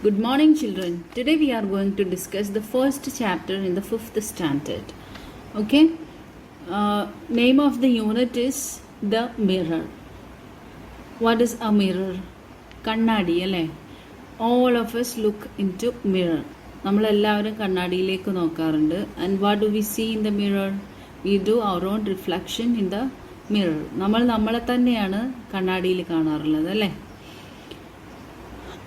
Good morning, children. Today we are going to discuss the first chapter in the 5th standard. Okay? Name of the unit is The Mirror. What is a mirror? Kannadi, alle? All of us look into mirror. നമ്മളെല്ലാവരും കണ്ണാടിയിലേക്ക് നോക്കാറുണ്ട്. And what do we see in the mirror? We do our own reflection in the mirror. നമ്മൾ നമ്മളെ തന്നെയാണ് കണ്ണാടിയിൽ കാണാറുള്ളത്, അല്ലേ?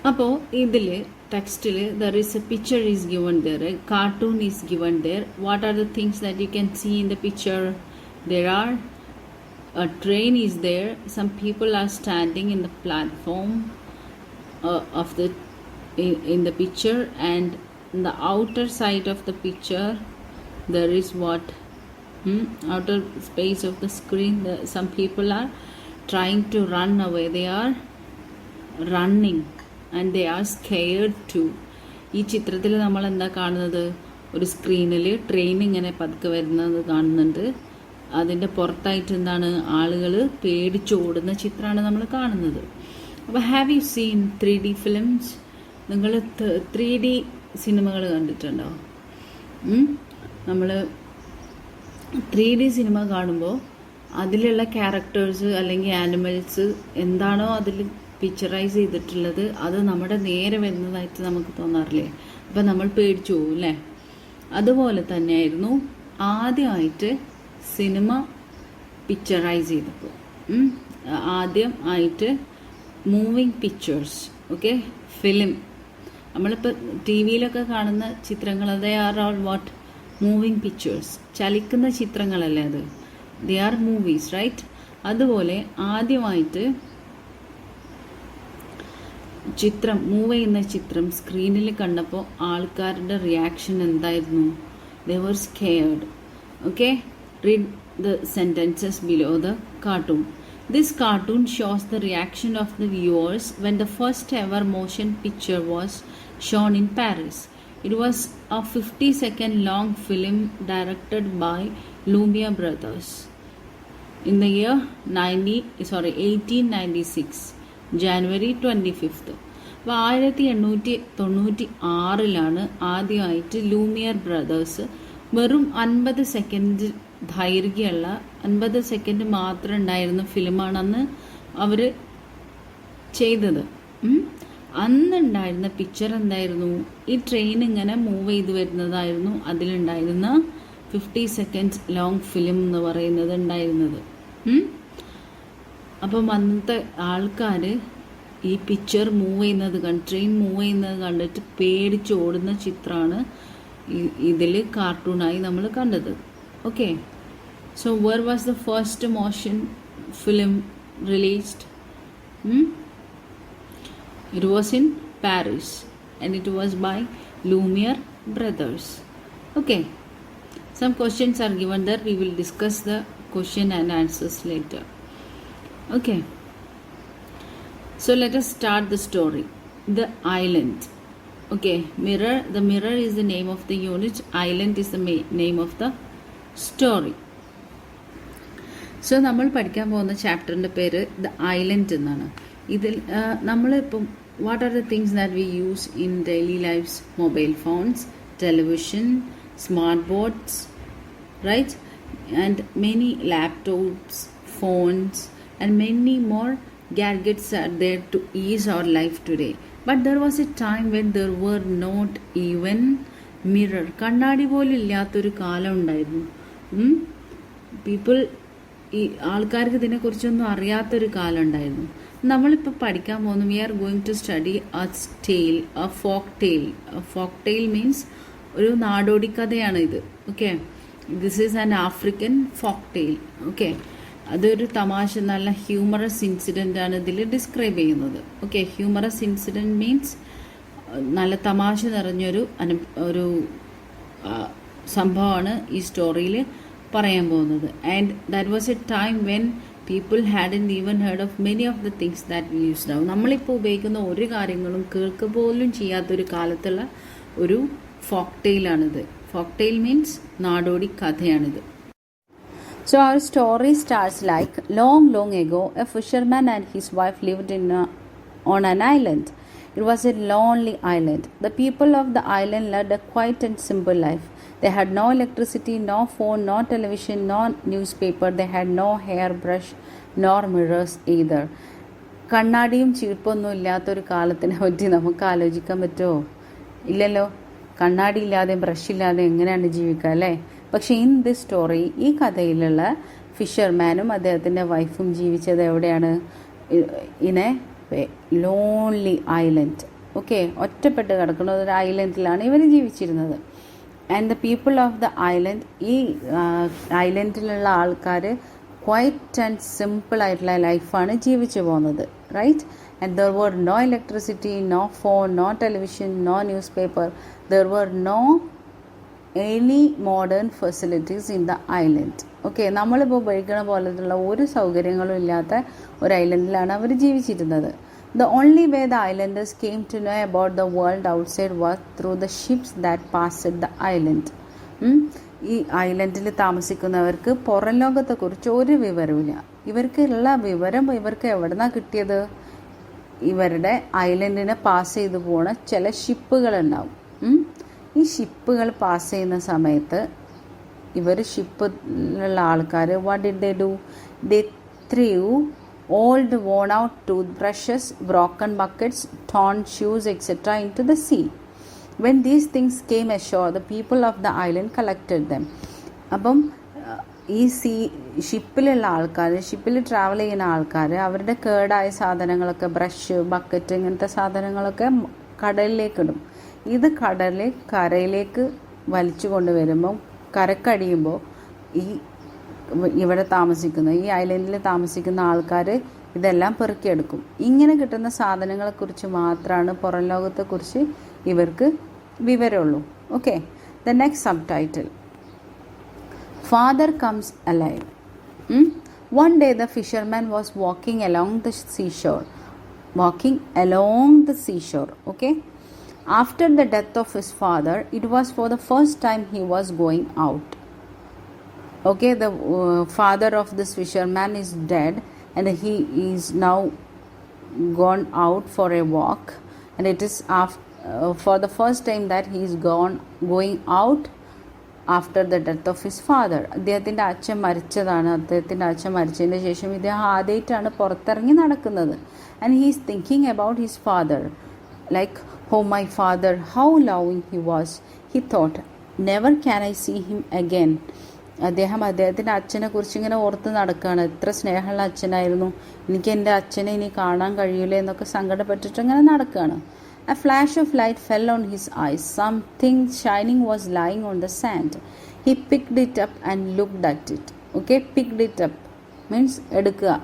അപ്പോൾ ഇതിൽ ടെക്സ്റ്റിൽ there is a picture is given there, a cartoon is given there. What are the things that you can see in the picture? There are a train is there, some people are standing in the platform of the in the picture, and in the outer side of the picture there is what outer space of the screen, some people are trying to run away, they are running and they are scared too. ഈ ചിത്രത്തിൽ നമ്മൾ എന്താ കാണുന്നത്? ഒരു സ്ക്രീനിൽ train ഇങ്ങനെ പതുക്കെ വരുന്നത് കാണുന്നുണ്ട്. അതിൻ്റെ പുറത്തായിട്ട് എന്താണ്, ആളുകൾ പേടിച്ചോടുന്ന ചിത്രമാണ് നമ്മൾ കാണുന്നത്. അപ്പോൾ have you seen 3D films? നിങ്ങൾ 3D സിനിമകൾ കണ്ടിട്ടുണ്ടോ? നമ്മൾ 3D സിനിമ കാണുമ്പോൾ അതിലുള്ള ക്യാരക്ടേഴ്സ് അല്ലെങ്കിൽ ആനിമൽസ് എന്താണോ അതിൽ പിക്ചറൈസ് ചെയ്തിട്ടുള്ളത് അത് നമ്മുടെ നേരെ വരുന്നതായിട്ട് നമുക്ക് തോന്നാറില്ലേ? അപ്പം നമ്മൾ പേടിച്ചു പോകും അല്ലേ? അതുപോലെ തന്നെയായിരുന്നു ആദ്യമായിട്ട് സിനിമ പിക്ചറൈസ് ചെയ്തപ്പോൾ. ആദ്യം ആയിട്ട് മൂവിങ് പിക്ചേഴ്സ്, ഓക്കെ, ഫിലിം. നമ്മളിപ്പോൾ ടി വിയിലൊക്കെ കാണുന്ന ചിത്രങ്ങൾ, they are all what? Moving pictures. ചലിക്കുന്ന ചിത്രങ്ങളല്ലേ അത്? They are movies, right? അതുപോലെ ആദ്യമായിട്ട് ചിത്രം, മൂവ് ചെയ്യുന്ന ചിത്രം സ്ക്രീനിൽ കണ്ടപ്പോൾ ആൾക്കാരുടെ റിയാക്ഷൻ എന്തായിരുന്നു? They were scared. Okay, read the sentences below the cartoon. This cartoon shows the reaction of the viewers when the first ever motion picture was shown in Paris. It was a 50-second long film directed by Lumiere brothers in the year 1896, January 25th. അപ്പോൾ 1896 ആദ്യമായിട്ട് Lumiere brothers വെറും 50 second ദൈർഘ്യമുള്ള 50 second മാത്രം ഉണ്ടായിരുന്ന ഫിലിമാണ് അന്ന് അവർ ചെയ്തത്. അന്നുണ്ടായിരുന്ന പിക്ചർ എന്തായിരുന്നു? ഈ ട്രെയിൻ ഇങ്ങനെ മൂവ് ചെയ്ത് വരുന്നതായിരുന്നു അതിലുണ്ടായിരുന്ന 50 സെക്കൻഡ്സ് ലോങ് ഫിലിം എന്ന് പറയുന്നത് ഉണ്ടായിരുന്നത്. അപ്പം അന്നത്തെ ആൾക്കാർ ഈ പിക്ചർ മൂവ് ചെയ്യുന്നത് ട്രെയിൻ മൂവ് ചെയ്യുന്നത് കണ്ടിട്ട് പേടിച്ചോടുന്ന ചിത്രമാണ് ഇതിൽ കാർട്ടൂണായി നമ്മൾ കണ്ടത്. Okay, so where was the first motion film released? It was in Paris and it was by Lumiere brothers. Okay, some questions are given there. We will discuss the question and answers later. Okay, so let us start the story. The island. Okay, mirror. The mirror is the name of the unit. Island is the name of the story. So നമ്മൾ പഠിക്കാൻ പോകുന്ന ചാപ്റ്ററിൻ്റെ പേര് the island എന്നാണ്. ഇതിൽ നമ്മളിപ്പം what are the things that we use in daily lifes? Mobile phones, television, smart boards, right? And many laptops, phones and many more gadgets are there to ease our life today. But there was a time when there were not even mirror. കണ്ണാടി പോലും ഇല്ലാത്തൊരു കാലം ഉണ്ടായിരുന്നു. People, ഈ ആൾക്കാർക്ക് ഇതിനെക്കുറിച്ചൊന്നും അറിയാത്തൊരു കാലം ഉണ്ടായിരുന്നു. നമ്മളിപ്പോൾ പഠിക്കാൻ പോകുന്നു, we are going to study a tale, a folk tale. Folk tale means ഒരു നാടോടി കഥയാണ് ഇത്. Okay, this is an African folk tale. Okay, അതൊരു തമാശ, നല്ല ഹ്യൂമറസ് ഇൻസിഡൻ്റ് ആണ് ഇതിൽ ഡിസ്ക്രൈബ് ചെയ്യുന്നത്. ഓക്കെ, ഹ്യൂമറസ് ഇൻസിഡൻറ്റ് മീൻസ് നല്ല തമാശ നിറഞ്ഞൊരു ഒരു സംഭവമാണ് ഈ സ്റ്റോറിയിൽ പറയാൻ പോകുന്നത്. And that was A time when people ഹാഡൻ even heard of many of the things that V used now. നമ്മളിപ്പോൾ ഉപയോഗിക്കുന്ന ഒരു കാര്യങ്ങളും കേൾക്കുക പോലും ചെയ്യാത്തൊരു കാലത്തുള്ള ഒരു ഫോക്ക് ടെയിലാണിത്. ഫോക്ക് ടെയിൽ മീൻസ് നാടോടി കഥയാണിത്. So our story starts like, long ago, a fisherman and his wife lived on an island. It was a lonely island. The people of the island led a quiet and simple life. They had no electricity, no phone, no television, no newspaper. They had no hairbrush nor mirrors either. കണ്ണാടിയും ചീപ്പൊന്നും ഇല്ലാത്തൊരു കാലത്തിനെ പറ്റി നമുക്ക് ആലോചിക്കാൻ പറ്റുമോ? ഇല്ലല്ലോ. കണ്ണാടി ഇല്ലാതെ brush ഇല്ലാതെ എങ്ങനെയാണ് ജീവിക്കുക അല്ലേ? പക്ഷേ ഇൻ ദിസ് സ്റ്റോറി, ഈ കഥയിലുള്ള ഫിഷർമാനും അദ്ദേഹത്തിൻ്റെ വൈഫും ജീവിച്ചത് എവിടെയാണ്? In A lonely island. Okay, ഒറ്റപ്പെട്ട് കിടക്കുന്ന ഒരു ഐലൻഡിലാണ് ഇവർ ജീവിച്ചിരുന്നത്. And the people of the island, ഈ ഐലൻഡിലുള്ള ആൾക്കാർ ക്വൈറ്റ് ആൻഡ് സിമ്പിൾ ആയിട്ടുള്ള ലൈഫാണ് ജീവിച്ചു പോകുന്നത്. Right? And there were no electricity, no phone, no television, no newspaper. There were no any modern facilities in the island. Okay, നമ്മളിപ്പോൾ ഉപയോഗിക്കുന്ന പോലെയുള്ള ഒരു സൗകര്യങ്ങളും ഇല്ലാത്ത ഒരു ഐലൻഡിലാണ് അവർ ജീവിച്ചിരുന്നത്. The only way the islanders came to know about the world outside was through the ships that passed the island. ഈ ഐലൻഡിൽ താമസിക്കുന്നവർക്ക് പുറം ലോകത്തെക്കുറിച്ച് ഒരു വിവരമില്ല. ഇവർക്കുള്ള വിവരം ഇവർക്ക് എവിടെ നിന്നാണ് കിട്ടിയത്? ഇവരുടെ ഐലൻഡിനെ പാസ് ചെയ്തു പോണ ചില ഷിപ്പുകളുണ്ടാവും. ഈ ഷിപ്പുകൾ പാസ് ചെയ്യുന്ന സമയത്ത് ഇവർ ഷിപ്പിലുള്ള ആൾക്കാർ what did they do? They through old worn out toothbrushes, broken buckets, torn shoes, etc. into the sea. When these things came ashore, the people of the island collected them. അപ്പം ഈ ഷിപ്പിലുള്ള ആൾക്കാർ, ഷിപ്പിൽ travel ചെയ്യുന്ന ആൾക്കാർ അവരുടെ കേടായ സാധനങ്ങളൊക്കെ, brush, bucket, ഇങ്ങനത്തെ സാധനങ്ങളൊക്കെ കടലിലേക്കിടും. ഇത് കരയിലേക്ക് വലിച്ചു കൊണ്ടുവരുമ്പോൾ, കരക്കടിയുമ്പോൾ ഇവിടെ താമസിക്കുന്ന, ഈ ഐലൻഡിൽ താമസിക്കുന്ന ആൾക്കാർ ഇതെല്ലാം പെറുക്കിയെടുക്കും. ഇങ്ങനെ കിട്ടുന്ന സാധനങ്ങളെക്കുറിച്ച് മാത്രമാണ് പുറം ലോകത്തെക്കുറിച്ച് ഇവർക്ക് വിവരമുള്ളൂ. Okay, the next subtitle, father comes alive. One day the fisherman was walking along the seashore. Okay, after the death of his father, it was for the first time he was going out. Okay, the father of this fisherman is dead and he is now gone out for a walk, and it is for the first time that he is going out after the death of his father. അദ്ദേഹത്തിൻ്റെ അച്ഛൻ മരിച്ചതാണ്. അദ്ദേഹത്തിൻ്റെ അച്ഛൻ മരിച്ചതിന് ശേഷം ഇദ്ദേഹം ആദ്യമായിട്ടാണ് പുറത്തിറങ്ങി നടക്കുന്നത്. and he is thinking about his father, like, oh my father, how loving he was. He thought, never can I see him again. അദ്ദേഹത്തിൻ്റെ അച്ഛനെ കുറിച്ച് ഇങ്ങനെ ഓർത്ത് നടക്കുകയാണ്. എത്ര സ്നേഹമുള്ള അച്ഛനായിരുന്നു, എനിക്ക് എൻ്റെ അച്ഛനെ ഇനി കാണാൻ കഴിയില്ല എന്നൊക്കെ സങ്കടപ്പെട്ടിട്ട് ഇങ്ങനെ നടക്കുകയാണ്. A flash of light fell on his eyes. Something shining was lying on the sand. He picked it up and looked at it. Okay, picked it up means എടുക്കുക.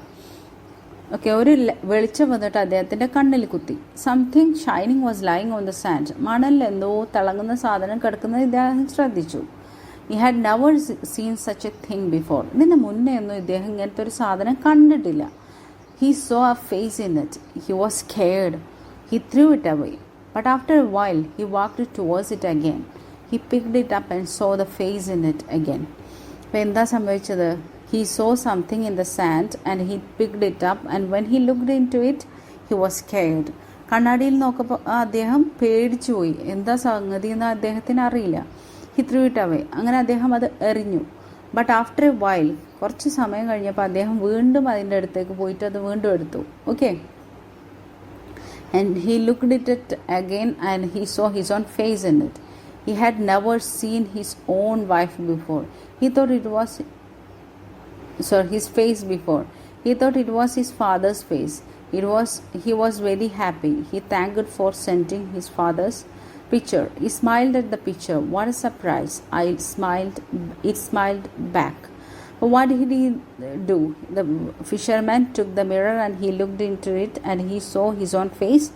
ഓക്കെ, ഒരു വെളിച്ചം വന്നിട്ട് അദ്ദേഹത്തിൻ്റെ കണ്ണിൽ കുത്തി. Something shining was lying on the sand. മണലിൽ എന്തോ തിളങ്ങുന്ന സാധനം കിടക്കുന്നത് ഇദ്ദേഹം ശ്രദ്ധിച്ചു. He had never seen such a thing before. ഇതിന് മുന്നേ ഒന്നും ഇദ്ദേഹം ഇങ്ങനത്തെ ഒരു സാധനം കണ്ടിട്ടില്ല. He saw a face in it. He was scared. He threw it away. But after a while, he walked towards it again. He picked it up and saw the face in it again. അപ്പോൾ എന്താ സംഭവിച്ചത്? He saw something in the sand and he picked it up, and when he looked into it, he was scared. കണ്ണാടിയിൽ നോക്കപ്പോൾ അദ്ദേഹം പേടിച്ചു പോയി. എന്താ സംഗതി എന്ന് അദ്ദേഹത്തിന് അറിയില്ല. He threw it away. അങ്ങനെ അദ്ദേഹം അത് എറിഞ്ഞു. ബട്ട് ആഫ്റ്റർ എ വൈൽ, കുറച്ച് സമയം കഴിഞ്ഞപ്പോൾ അദ്ദേഹം വീണ്ടും അതിൻ്റെ അടുത്തേക്ക് പോയിട്ട് അത് വീണ്ടും എടുത്തു. Okay, and he looked at it again and he saw his own face in it. He had never seen his own wife before. He thought it was his face before. He thought it was his father's face. He was very happy. He thanked for sending his father's picture. He smiled at the picture. What a surprise. It smiled back. What did he do? The fisherman took the mirror and he looked into it and he saw his own face,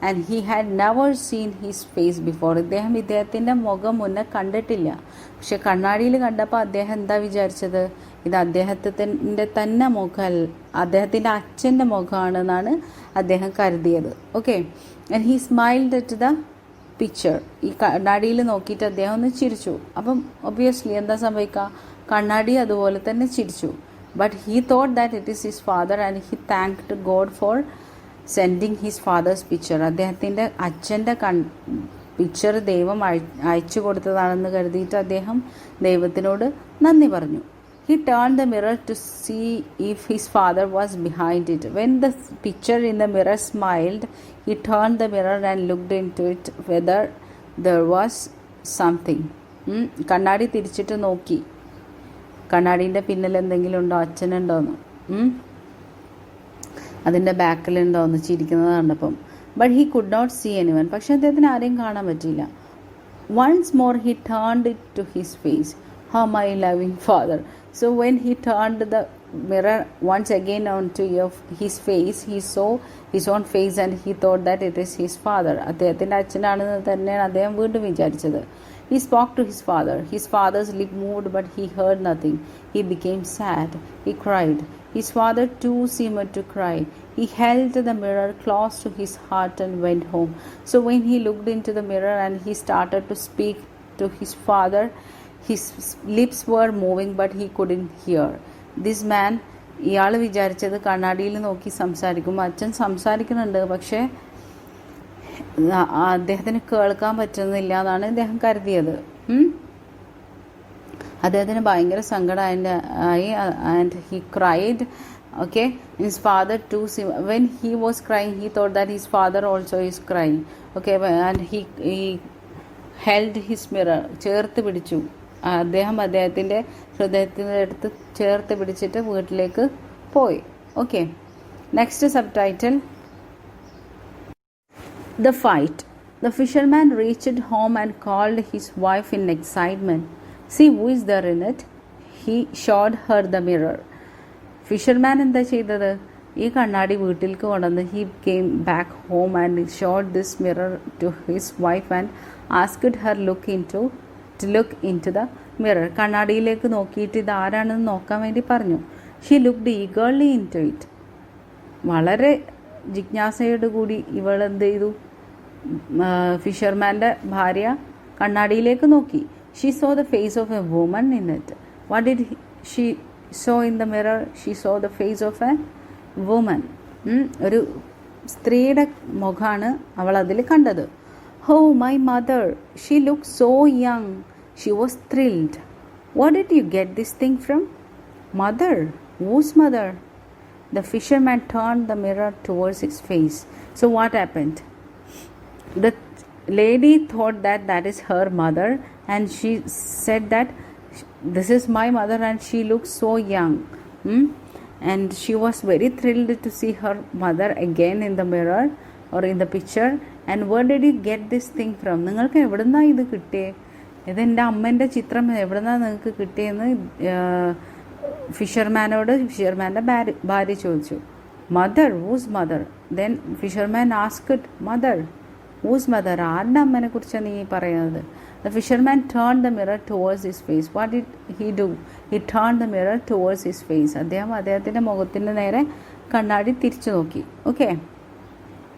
and he had never seen his face before. ഇദ്ദേഹത്തിൻ്റെ മുഖം മുന്നേ കണ്ടിട്ടില്ല. പക്ഷെ കണ്ണാടിയിൽ കണ്ടപ്പോൾ അദ്ദേഹം എന്താ വിചാരിച്ചത്? ഇത് അദ്ദേഹത്തിൻ്റെ തന്നെ മുഖം, അദ്ദേഹത്തിൻ്റെ അച്ഛൻ്റെ മുഖമാണെന്നാണ് അദ്ദേഹം കരുതിയത്. Okay, and he smiled at the picture. ഈ കണ്ണാടിയിൽ നോക്കിയിട്ട് അദ്ദേഹം ഒന്ന് ചിരിച്ചു. അപ്പം ഒബ്വിയസ്ലി എന്താ സംഭവിക്കുക? കണ്ണാടി അതുപോലെ തന്നെ ചിരിച്ചു. But he thought that it is his father and he thanked God four sending his fathers picture. അദ്ദേഹത്തിൻ്റെ അച്ഛൻ്റെ പിക്ചർ ദൈവം അയച്ചു കൊടുത്തതാണെന്ന് കരുതിയിട്ട് അദ്ദേഹം ദൈവത്തിനോട് നന്ദി പറഞ്ഞു. He turned the mirror to see if his father was behind it. When the picture in the mirror smiled, he turned the mirror and looked into it whether there was something. കണ്ണാടി തിരിച്ചിട്ട് നോക്കി, കണ്ണാടീൻ്റെ പിന്നിൽ എന്തെങ്കിലും ഉണ്ടോ, അച്ഛനുണ്ടോയെന്ന്, അതിൻ്റെ ബാക്കിലുണ്ടോയെന്ന് ചിരിക്കുന്നത് കണ്ടപ്പം. But he could not see anyone. പക്ഷെ അദ്ദേഹത്തിന് ആരെയും കാണാൻ പറ്റിയില്ല. Once more he turned it to his face. How my loving father. So when he turned the mirror once again onto his face, he saw his own face and he thought that it is his father. അദ്ദേഹത്തിൻ്റെ അച്ഛനാണെന്ന് തന്നെയാണ് അദ്ദേഹം വീണ്ടും വിചാരിച്ചത്. He spoke to his father. His father's lip moved but he heard nothing. He became sad. He cried. His father too seemed to cry. He held the mirror close to his heart and went home. So when he looked into the mirror and he started to speak to his father, his lips were moving but he couldn't hear. This man, ഇയാൾ വിചാരിച്ചത് കണ്ണാടിയിൽ നോക്കി സംസാരിക്കും, അച്ഛൻ സംസാരിക്കുന്നുണ്ട്, പക്ഷേ അദ്ദേഹത്തിന് കേൾക്കാൻ പറ്റുന്നില്ല എന്നാണ് അദ്ദേഹം കരുതിയത്. അദ്ദേഹത്തിന് ഭയങ്കര സങ്കടമായി. And he cried. Okay, his father too, when he was crying he thought that his father also is crying. Okay, and he held his mirror, ചേർത്ത് പിടിച്ചു. അദ്ദേഹത്തിൻ്റെ ഹൃദയത്തിൻ്റെ അടുത്ത് ചേർത്ത് പിടിച്ചിട്ട് വീട്ടിലേക്ക് പോയി. Okay, next subtitle, the fight. The fisherman reached home and called his wife in excitement. See who is there in it. He showed her the mirror. Fisherman എന്താ ചെയ്തത്? ഈ കണ്ണാടി വീട്ടിലേക്ക് കൊണ്ടുവന്ന് he came back home and showed this mirror to his wife and asked her look into the mirror. കണ്ണാടിയിലേക്ക് നോക്കിയിട്ട് ഇത് ആരാണെന്ന് നോക്കാൻ വേണ്ടി പറഞ്ഞു. She looked eagerly into it. വളരെ ജിജ്ഞാസയോട് കൂടി ഇവൾ എന്ത് ചെയ്തു? ഫിഷർമാൻ്റെ ഭാര്യ കണ്ണാടിയിലേക്ക് നോക്കി. She saw the face of a woman in it. What did she saw in the mirror? She saw the face of a woman. ഒരു സ്ത്രീയുടെ മുഖമാണ് അവൾ അതിൽ കണ്ടത്. Oh, my mother, she looked so young. She was thrilled. Where did you get this thing from? Mother? Whose mother? The fisherman turned the mirror towards his face. So what happened? The lady thought that is her mother, and she said that this is my mother and she looks so young. And she was very thrilled to see her mother again in the mirror or in the picture. And where did you get this thing from? നിങ്ങൾക്ക് എവിടുന്നാണ് ഇത് കിട്ടിയേ? ഇതെൻ്റെ അമ്മേൻ്റെ ചിത്രം എവിടുന്നാണ് നിങ്ങൾക്ക് കിട്ടിയെന്ന് ഫിഷർമാൻ്റെ ഭാര്യ ചോദിച്ചു. Mother, whose mother? Then fisherman asked mother, whose mother? ആരുടെ അമ്മനെ കുറിച്ചാണ് നീ പറയുന്നത്? The fisherman turn the mirror towards his face. What did he do? He turn the mirror towards his face. അദ്ദേഹത്തിൻ്റെ മുഖത്തിൻ്റെ നേരെ കണ്ണാടി തിരിച്ചു നോക്കി. ഓക്കെ,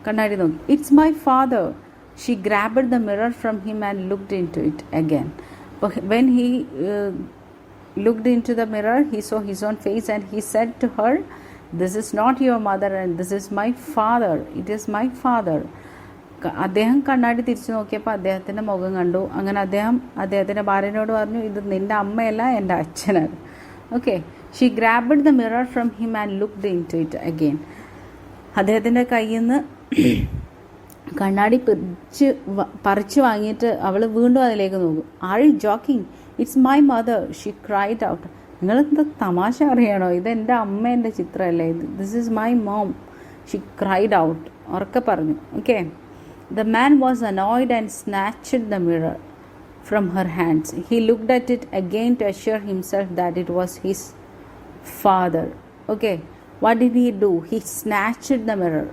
കണ്ണാടി നോക്കി. It's my father. She grabbed the mirror from him and looked into it again. When he looked into the mirror he so his own face and he said to her, this is not your mother and this is my father. It is my father. അദ്ദേഹം കണ്ണാടി തിരിച്ചു നോക്കിയപ്പോൾ അദ്ദേഹത്തിൻ്റെ മുഖം കണ്ടു. അങ്ങനെ അദ്ദേഹത്തിൻ്റെ ഭാര്യനോട് പറഞ്ഞു, ഇത് നിൻ്റെ അമ്മയല്ല, എൻ്റെ അച്ഛനാണ്. Okay, she grabbed the mirror from him and looked into it again. അദ്ദേഹത്തിൻ്റെ കയ്യിൽ നിന്ന് കണ്ണാടി പറിച്ചു വാങ്ങിയിട്ട് അവൾ വീണ്ടും അതിലേക്ക് നോക്കും. Are you joking? It's my mother. She cried out. നിങ്ങളെന്താ തമാശ അറിയണോ? ഇതെൻ്റെ അമ്മേൻ്റെ ചിത്രമല്ലേ? This is my mom. She cried out. ഉറക്കെ പറഞ്ഞു. Okay, the man was annoyed and snatched the mirror from her hands. He looked at it again to assure himself that it was his father. Okay, what did he do? He snatched the mirror.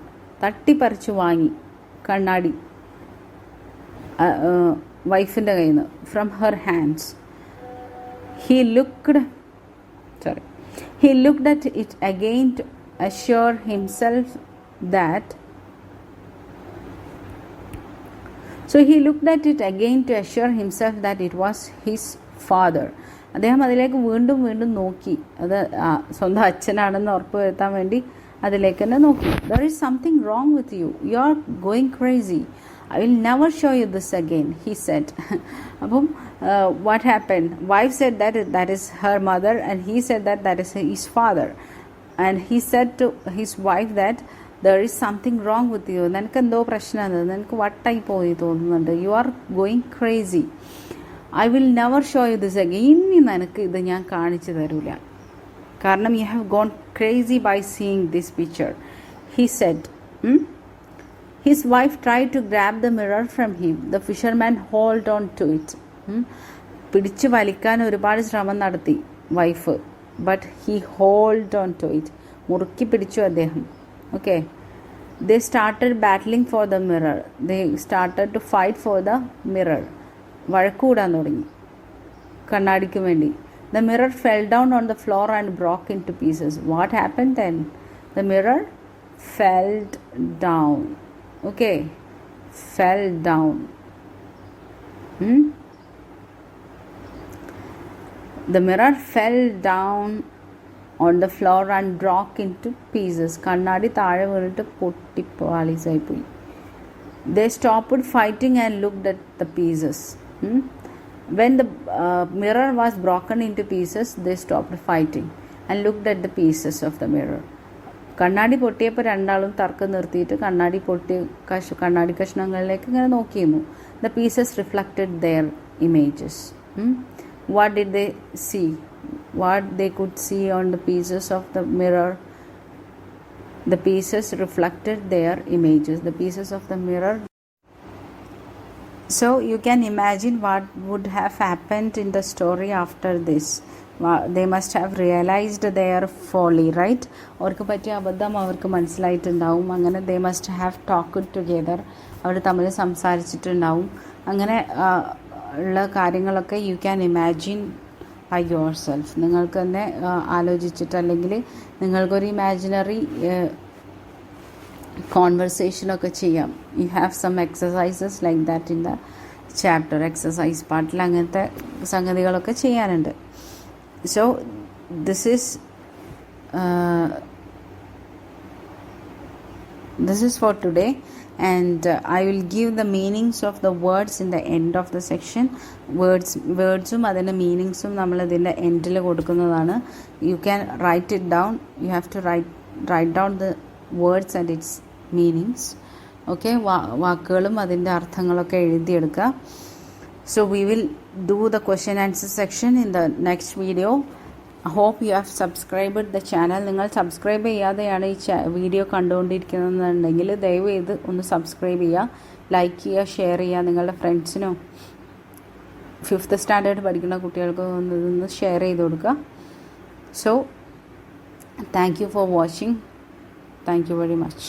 തട്ടിപ്പറിച്ചു വാങ്ങി കണ്ണാടി വൈഫിൻ്റെ കയ്യിൽ നിന്ന്. From her hands. He looked at it again to assure himself that he looked at it again to assure himself that it was his father. അദ്ദേഹം അതിലേക്ക് വീണ്ടും നോക്കി. അത് സ്വന്തം അച്ഛനാണെന്ന് ഉറപ്പ് വരുത്താൻ വേണ്ടി അതിലേക്ക് തന്നെ നോക്കി. There is something wrong with you. You are going crazy. I will never show you this again, he said. അപ്പം what happened? Wife said that is her mother, and he said that is his father. And he said to his wife that there is something wrong with you. നിനക്ക് എന്തോ പ്രശ്നമാണ്, നിനക്ക് വട്ടായി പോയി തോന്നുന്നുണ്ട്. You are going crazy. I will never show you this again. ഇനി നിനക്ക് ഇത് ഞാൻ കാണിച്ചു തരൂല, കാരണം you have gone crazy by seeing this picture, he said. His wife tried to grab the mirror from him. The fisherman held on to it. പിടിച്ചു വലിക്കാൻ ഒരുപാട് ശ്രമം നടത്തി wife, but he hold on to it. മുറുക്കി പിടിച്ചു അദ്ദേഹം. Okay. They started battling for the mirror. They started to fight for the mirror. വഴക്കൂടാൻ തുടങ്ങി കണ്ണാടിക്ക് വേണ്ടി. The mirror fell down on the floor and broke into pieces. What happened then? The mirror fell down. Okay, fell down. The mirror fell down on the floor and broke into pieces. കണ്ണാടി താഴെ വീണിട്ട് പൊട്ടി പാളീസായി പോയി. They stopped fighting and looked at the pieces. When the mirror was broken into pieces, they stopped fighting and looked at the pieces of the mirror. കണ്ണാടി പൊട്ടിയപ്പോൾ രണ്ടാളും തർക്കം നിർത്തിയിട്ട് കണ്ണാടി കണ്ണാടി കഷ്ണങ്ങളിലേക്ക് ഇങ്ങനെ നോക്കിയിരുന്നു. The pieces reflected their images. What did they see? What they could see on the pieces of the mirror? The pieces reflected their images. The pieces of the mirror. So you can imagine what would have happened in the story after this. They must have realized their folly, right? അവർക്ക് പറ്റിയ അബദ്ധം അവർക്ക് മനസ്സിലായിട്ടുണ്ടാവും. അങ്ങനെ they must have talked together. അവർ തമ്മിൽ സംസാരിച്ചിട്ടുണ്ടാവും. അങ്ങനെ ഉള്ള കാര്യങ്ങളൊക്കെ you can imagine by yourself. നിങ്ങൾക്ക് തന്നെ ആലോചിച്ചിട്ട്, അല്ലെങ്കിൽ നിങ്ങൾക്കൊരു ഇമാജിനറി കോൺവെർസേഷനൊക്കെ ചെയ്യാം. You have some exercises like that in the chapter. Exercise പാർട്ടിൽ അങ്ങനത്തെ സംഗതികളൊക്കെ ചെയ്യാനുണ്ട്. So this is for today, and I will give the meanings of the words in the end of the section. വേർഡ്സും അതിൻ്റെ മീനിങ്സും നമ്മൾ ഇതിൻ്റെ എൻഡിൽ കൊടുക്കുന്നതാണ്. You can write it down. You have to write down the words and its meanings. Okay, വാക്കുകളും അതിൻ്റെ അർത്ഥങ്ങളൊക്കെ എഴുതിയെടുക്കുക. So we will do the question answer section in the next video. Hope you have subscribed the channel. നിങ്ങൾ subscribe ചെയ്യാതെയാണ് ഈ video കണ്ടുകൊണ്ടിരിക്കുന്നതെന്നുണ്ടെങ്കിൽ ദയവ് ചെയ്ത് ഒന്ന് സബ്സ്ക്രൈബ് ചെയ്യുക, ലൈക്ക് ചെയ്യുക, ഷെയർ ചെയ്യുക. നിങ്ങളുടെ ഫ്രണ്ട്സിനോ 5th സ്റ്റാൻഡേർഡ് പഠിക്കുന്ന കുട്ടികൾക്ക് ഒന്ന് ഷെയർ ചെയ്ത് കൊടുക്കുക. So thank you for watching. Thank you very much.